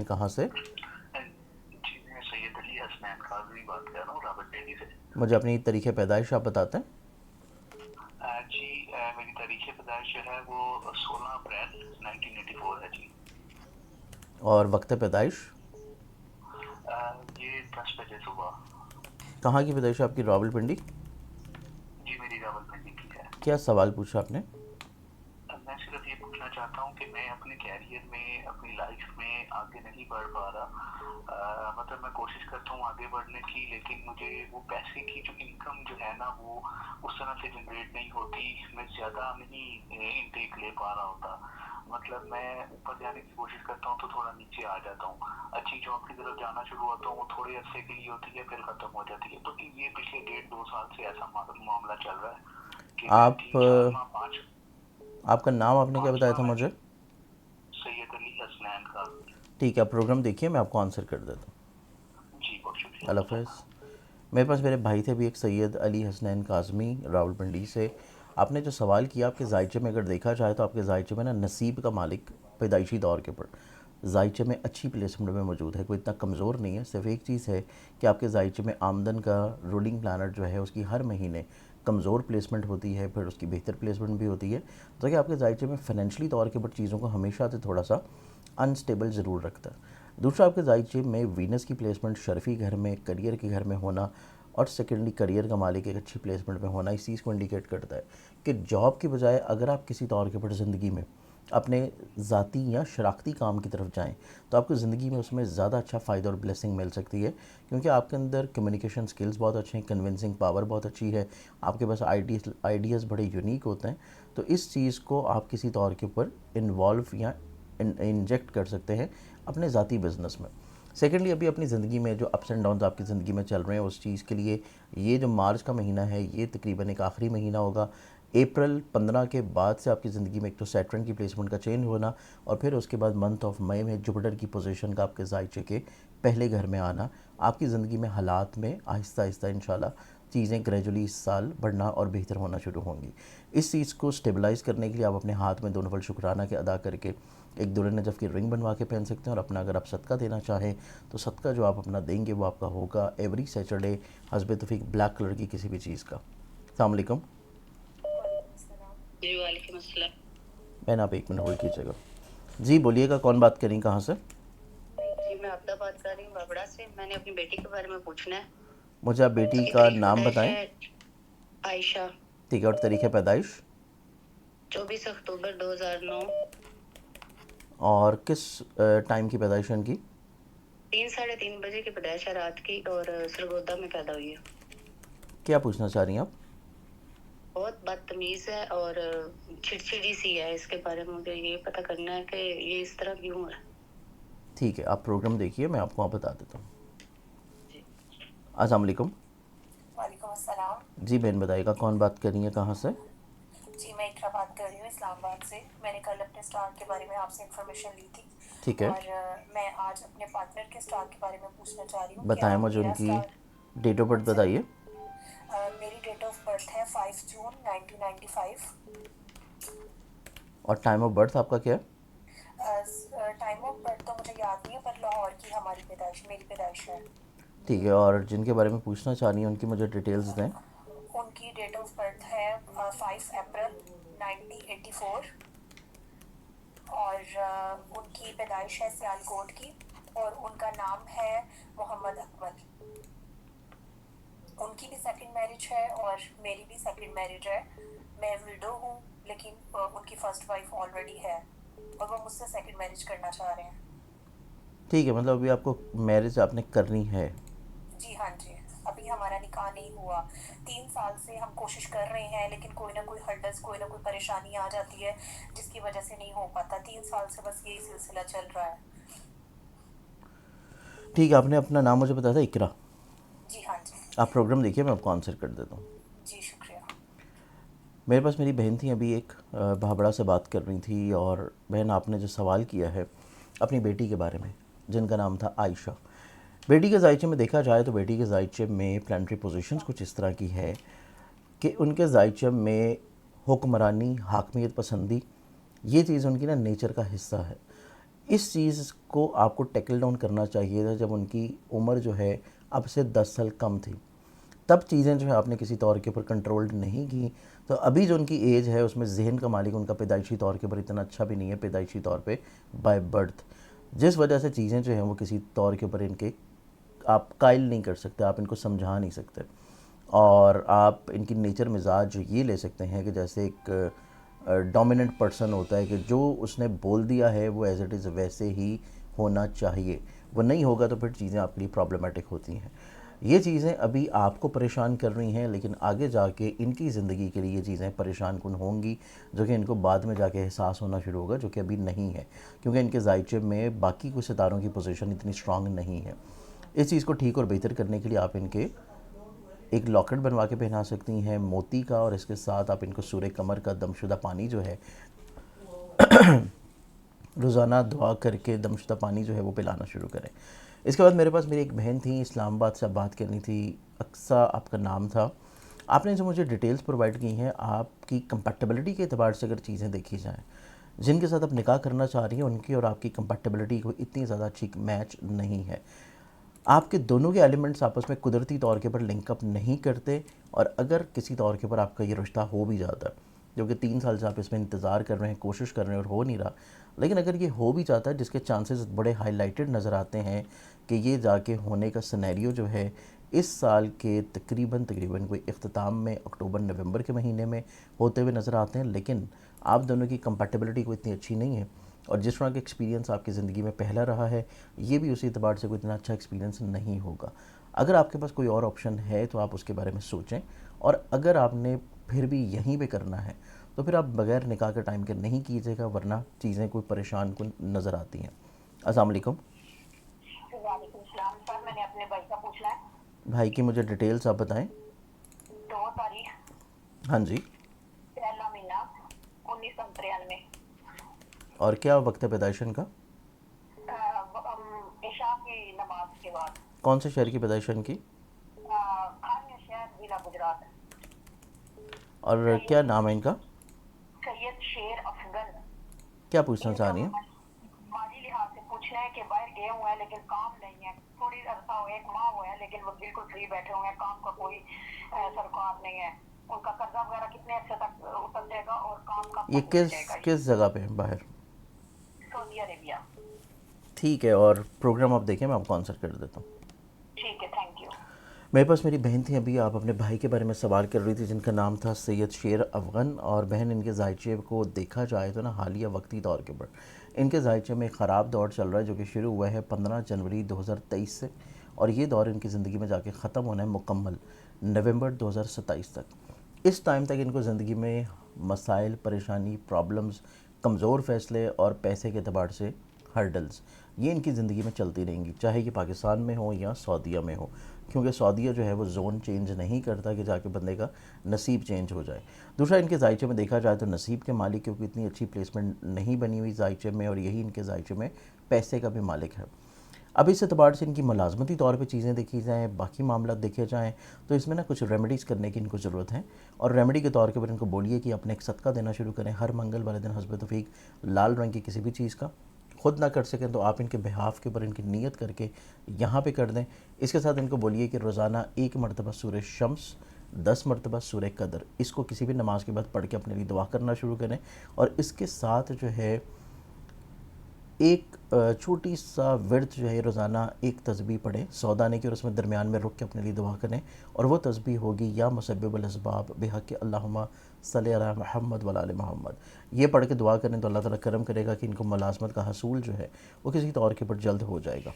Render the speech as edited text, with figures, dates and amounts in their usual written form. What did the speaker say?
कहाँ से? जी, मैं सैयद अली हसनैन काज़मी बात कर रहा हूँ रावलपिंडी से। मुझे अपनी तारीख़ पैदाइश आप बताते हैं? जी, मेरी तारीख़ पैदाइश जो है वो 16 अप्रैल 1984 है जी। और वक्त पैदाइश? ये 10 बजे सुबह। कहाँ की पैदाइश है आपकी? रावलपिंडी। जी, मेरी रावलपिंडी की है। क्या सवाल पूछा आपने? मैं सिर्फ ये पूछना चाहता हूँ कि मैं अपने कैरियर में, अपनी लाइफ में आगे नहीं बढ़ पा रहा। मतलब मैं कोशिश करता हूँ आगे बढ़ने की, लेकिन मुझे वो पैसे की जो इनकम जो है ना, वो उस तरह से जनरेट नहीं होती। मैं ज़्यादा नहीं इनटेक ले पा रहा होता। मतलब मैं ऊपर जाने की कोशिश करता हूँ तो थोड़ा नीचे आ जाता हूँ। अच्छी जॉब की तरफ जाना शुरू होता हूँ, वो थोड़े अरसे के लिए होती है, फिर ख़त्म हो जाती है। तो ये पिछले 1.5-2 साल से ऐसा मामला चल रहा है कि मैं आप 3-4 माह, पाँच आपका नाम आपने क्या पाँच बताया माह था मैं मुझे? सैयद अली हसनैन का। ठीक है, आप प्रोग्राम देखिए, मैं आपको आंसर कर देता जी, बहुत हूँ। शुक्रिया, अल्लाह बताएं। हाफ़िज़। मेरे पास मेरे भाई थे भी, एक सैयद अली हसनैन काज़मी, रावलपिंडी से। आपने जो सवाल किया, आपके जायचे में अगर देखा जाए तो आपके जायचे में ना नसीब का मालिक पैदाइशी तौर के ऊपर जायचे में अच्छी प्लेसमेंट में मौजूद है, कोई इतना कमज़ोर नहीं है। सिर्फ एक चीज़ है कि आपके जायचे में आमदन का रूलिंग प्लानट जो है उसकी हर महीने कमज़ोर प्लेसमेंट होती है, फिर उसकी बेहतर प्लेसमेंट भी होती है। तो कि आपके जायचे में फाइनेंशली तौर के ऊपर चीज़ों को हमेशा से थोड़ा सा अनस्टेबल ज़रूर रखता है। दूसरा, आपके जायचे में वीनस की प्लेसमेंट शर्फी घर में, करियर के घर में होना, और सेकेंडली करियर का मालिक एक अच्छी प्लेसमेंट में होना इस चीज़ को इंडिकेट करता है कि जॉब के बजाय अगर आप किसी तौर के ऊपर ज़िंदगी में अपने ज़ाती या शराकती काम की तरफ जाएं तो आपको ज़िंदगी में उसमें ज़्यादा अच्छा फ़ायदा और ब्लेसिंग मिल सकती है, क्योंकि आपके अंदर कम्युनिकेशन स्किल्स बहुत अच्छे हैं, कन्विंसिंग पावर बहुत अच्छी है, आपके पास आइडियाज़ बड़े यूनिक होते हैं। तो इस चीज़ को आप किसी तौर के ऊपर इन्वॉल्व या इंजेक्ट कर सकते हैं अपने ज़ाती बिज़नेस में। सेकेंडली, अभी अपनी ज़िंदगी में जो अप्स एंड डाउन्स आपकी ज़िंदगी में चल रहे हैं उस चीज़ के लिए ये जो मार्च का महीना है ये तकरीबन एक आखिरी महीना होगा। अप्रैल 15 के बाद से आपकी ज़िंदगी में एक तो सैटर्न की प्लेसमेंट का चेंज होना, और फिर उसके बाद मंथ ऑफ मई में जुपिटर की पोजीशन का आपके जायचे के पहले घर में आना, आपकी ज़िंदगी में हालात में आहिस्ता आहिस्ता इंशाल्लाह चीज़ें ग्रेजुअली इस साल बढ़ना और बेहतर होना शुरू होंगी। इस चीज़ को स्टेबलाइज़ करने के लिए आप अपने हाथ में दोनों फल शुक्राना के अदा करके एक दुल्हन नजफ़ की रिंग बनवा के पहन सकते हैं। और अपना अगर आप सदका देना चाहें तो सदका जो आप अपना देंगे वो आपका होगा एवरी सैटरडे हस्ब तौफीक ब्लैक कलर की किसी भी चीज़ का। अस्सलाम वालेकुम। जी, वालेकुम अस्सलाम। बहन आप एक मिनट होल्ड कीजिएगा। जी बोलिएगा, कौन बात करें, कहाँ से? जी, मैं आपदा बात कर रही हूँ बाबड़ा से। मैंने अपनी बेटी के बारे में पूछना है। मुझे आप बेटी उसकी का तारीख नाम पैदाइश बताएं। है आयशा, ठीक है, और तारीख़ पैदाइश? 24 अक्टूबर 2009। और किस टाइम की पैदाइश है इनकी? 3-3:30 बजे की पैदाइश है रात की, और सरगोदा में पैदा हुई है। क्या पूछना चाह रही हैं आप? बहुत बदतमीज है और चिड़चिड़ी सी है। इसके बारे में मुझे ये पता करना है कि ये इस तरह क्यों है। ठीक है, आप प्रोग्राम देखिए, मैं आपको बता देता हूँ। जी, अस्सलाम वालेकुम। वालेकुम अस्सलाम। जी बहन बताइएगा, कौन बात कर रही है, कहाँ से? जी, मैं इकरा बात कर रही हूँ इस्लामाबाद से। मैंने कल अपने स्टार के बारे में आपसे इन्फॉर्मेशन ली थी, ठीक है, और मैं आज अपने पार्टनर के स्टार के बारे में पूछना चाह रही हूँ। बताएं क्या मुझे मेरा उनकी स्टार? डेट ऑफ बर्थ बताइए। ज़रूर। मेरी डेट ऑफ बर्थ है 5 जून 1995। और टाइम ऑफ बर्थ आपका क्या है? टाइम ऑफ बर्थ तो मुझे याद नहीं है, पर लाहौर की हमारी पैदाइश, मेरी पैदाइश है। ठीक है, और जिनके बारे में पूछना चाह रही हैं उनकी मुझे डिटेल्स दें। उनकी डेट ऑफ बर्थ है 5 अप्रैल 1984, और उनकी पैदाइश है सियालकोट की, और उनका नाम है मोहम्मद अकमल। उनकी भी सेकंड मैरिज है और मेरी भी सेकंड मैरिज है। मैं विडो हूँ, लेकिन उनकी फर्स्ट वाइफ ऑलरेडी है, और वो मुझसे सेकंड मैरिज करना चाह रहे हैं। ठीक है, मतलब अभी आपको मैरिज आपने करनी है? जी हाँ जी, अभी हमारा निकाह नहीं हुआ। 3 साल से हम कोशिश कर रहे हैं, लेकिन कोई ना कोई हर्डल्स, कोई ना कोई परेशानी आ जाती है, जिसकी वजह से नहीं हो पाता। 3 साल से बस यही सिलसिला चल रहा है। ठीक है, आपने अपना नाम मुझे बताया था इकरा। जी हाँ जी। आप प्रोग्राम देखिए, मैं आपको आंसर कर देता हूँ। जी, शुक्रिया। मेरे पास मेरी बहन थी, अभी एक भाबड़ा से बात कर रही थी। और बहन आपने जो सवाल किया है अपनी बेटी के बारे में जिनका नाम था आयशा, बेटी के जायचे में देखा जाए तो बेटी के जायचे में प्लानिटरी पोजीशंस कुछ इस तरह की है कि उनके जायचे में हुक्मरानी, हाकमियत पसंदी, ये चीज़ उनकी ना नेचर का हिस्सा है। इस चीज़ को आपको टैकल डाउन करना चाहिए था जब उनकी उम्र जो है अब से 10 साल कम थी। तब चीज़ें जो है आपने किसी तौर के ऊपर कंट्रोल्ड नहीं की। तो अभी जो उनकी एज है उसमें जहन का मालिक उनका पैदाइशी तौर के ऊपर इतना अच्छा भी नहीं है, पैदाइशी तौर पे बाय बर्थ, जिस वजह से चीज़ें जो हैं वो किसी तौर के ऊपर इनके आप कायल नहीं कर सकते, आप इनको समझा नहीं सकते। और आप इनकी नेचर मिजाज जो ये ले सकते हैं कि जैसे एक डोमिनेंट पर्सन होता है कि जो उसने बोल दिया है वो एज इट इज़ वैसे ही होना चाहिए, वो नहीं होगा तो फिर चीज़ें आपके लिए प्रॉब्लमेटिक होती हैं। ये चीज़ें अभी आपको परेशान कर रही हैं, लेकिन आगे जाके इनकी ज़िंदगी के लिए ये चीज़ें परेशान कुन होंगी, जो कि इनको बाद में जाके एहसास होना शुरू होगा, जो कि अभी नहीं है, क्योंकि इनके जायचे में बाकी कुछ सितारों की पोजीशन इतनी स्ट्रांग नहीं है। इस चीज़ को ठीक और बेहतर करने के लिए आप इनके एक लॉकेट बनवा के पहना सकती हैं मोती का, और इसके साथ आप इनको सूर्य कमर का दमशुदा पानी जो है रोज़ाना दुआ करके दमशुदा पानी जो है वो पिलाना शुरू करें। इसके बाद मेरे पास मेरी एक बहन थी, इस्लामाबाद से बात करनी थी, अक्सा आपका नाम था। आपने जो मुझे डिटेल्स प्रोवाइड की हैं, आपकी कंपैटिबिलिटी के अतबार से अगर चीज़ें देखी जाएँ, जिनके साथ आप निकाह करना चाह रही हैं उनकी और आपकी कंपैटिबिलिटी को इतनी ज़्यादा अच्छी मैच नहीं है। आपके दोनों के एलिमेंट्स आपस में कुदरती तौर के ऊपर लिंकअप नहीं करते, और अगर किसी तौर के ऊपर आपका ये रिश्ता हो भी जाता है, जो कि 3 साल से आप इसमें इंतज़ार कर रहे हैं, कोशिश कर रहे हैं और हो नहीं रहा, लेकिन अगर ये हो भी जाता है, जिसके चांसेस बड़े हाईलाइटेड नज़र आते हैं कि ये जाके होने का सिनेरियो जो है इस साल के तकरीबन कोई इख्तिताम में अक्टूबर नवंबर के महीने में होते हुए नज़र आते हैं। लेकिन आप दोनों की कंपैटिबिलिटी कोई इतनी अच्छी नहीं है, और जिस तरह का एक्सपीरियंस आपकी ज़िंदगी में पहला रहा है, ये भी उसी एतबार से कोई इतना अच्छा एक्सपीरियंस नहीं होगा। अगर आपके पास कोई और ऑप्शन है तो आप उसके बारे में सोचें, और अगर आपने फिर भी यहीं पे करना है तो फिर आप बगैर निकाह के टाइम के नहीं कीजिएगा, वरना चीज़ें कोई परेशान कुन नज़र आती हैं। अस्सलाम वालेकुम। वालेकुम सलाम सर, मैंने अपने भाई का पूछना है। भाई की मुझे डिटेल्स आप बताएं। 2 तारीख हाँ जी। पहला महीना 1993, और क्या वक्त है पैदाइशन का? ईशा की नमाज के बाद। कौन से शहर की पैदाइशन की? खानिया शहर, जिला गुजरात। और क्या नाम है इनका? सैयद शेर अफगन। क्या पूछना चाह रही हैं? माली लिहाज से पूछना है कि बाहर गए हुए हैं लेकिन काम नहीं है, थोड़ी अरसा हो 1 माह हुआ है, लेकिन वो बिल्कुल फ्री बैठे हुए हैं, काम का कोई सरकार नहीं है। उनका कर्जा वगैरह कितने अर्से तक उतर जाएगा और काम का ये किस जगह पे है बाहर? Saudi Arabia. ठीक है, और प्रोग्राम आप देखें, मैं आपको आंसर कर देता हूँ। ठीक है, थैंक यू। मेरे पास मेरी बहन थी, अभी आप अपने भाई के बारे में सवाल कर रही थी जिनका नाम था सैयद शेर अफगन। और बहन, इनके जायचे को देखा जाए तो ना हालिया वक्ती तौर के ऊपर इनके जायचे में एक ख़राब दौर चल रहा है, जो कि शुरू हुआ है 15 जनवरी 2023 से, और ये दौर इनकी ज़िंदगी में जाके ख़त्म होना है मुकम्मल नवंबर 2027 तक। इस टाइम तक इनको ज़िंदगी में मसाइल, परेशानी, प्रॉब्लम्स, कमज़ोर फ़ैसले और पैसे के अतबार से हर्डल्स, ये इनकी ज़िंदगी में चलती रहेंगी, चाहे कि पाकिस्तान में हो या सऊदीया में हो, क्योंकि सऊदीया जो है वो जोन चेंज नहीं करता कि जाके बंदे का नसीब चेंज हो जाए। दूसरा, इनके जायचे में देखा जाए तो नसीब के मालिक, क्योंकि इतनी अच्छी प्लेसमेंट नहीं बनी हुई जायचे में, और यही इनके जायचे में पैसे का भी मालिक है। अब इस एतबार से इनकी मुलाजमती तौर पे चीज़ें देखी जाएँ, बाकी मामला देखे जाएँ, तो इसमें ना कुछ रेमेडीज़ करने की इनको ज़रूरत है। और रेमेडी के तौर के ऊपर इनको बोलिए कि अपने एक सदका देना शुरू करें हर मंगल वाले दिन, हस्ब तौफीक लाल रंग की किसी भी चीज़ का। खुद ना कर सकें तो आप इनके बिहाफ के ऊपर इनकी नीयत करके यहाँ पे कर दें। इसके साथ इनको बोलिए कि रोज़ाना 1 मरतबा सूरह शम्स, 10 मरतबा सूरह कदर, इसको किसी भी नमाज के बाद पढ़ के अपने लिए दुआ करना शुरू करें। और इसके साथ जो है एक छोटी सा वर्द जो है, रोज़ाना एक तस्बीह पढ़ें 100 दाने की, और उसमें दरमियान में रुक के अपने लिए दुआ करें। और वो तस्बीह होगी या मुसब्बिबुल असबाब बिहक़्क़ि अल्लाहुम्मा सल्लि अला मुहम्मद व आले मोहम्मद। ये पढ़ के दुआ करें तो अल्लाह ताला करम करेगा कि इनको मुलाज़मत का हसूल जो है वो किसी तौर के ऊपर जल्द हो जाएगा।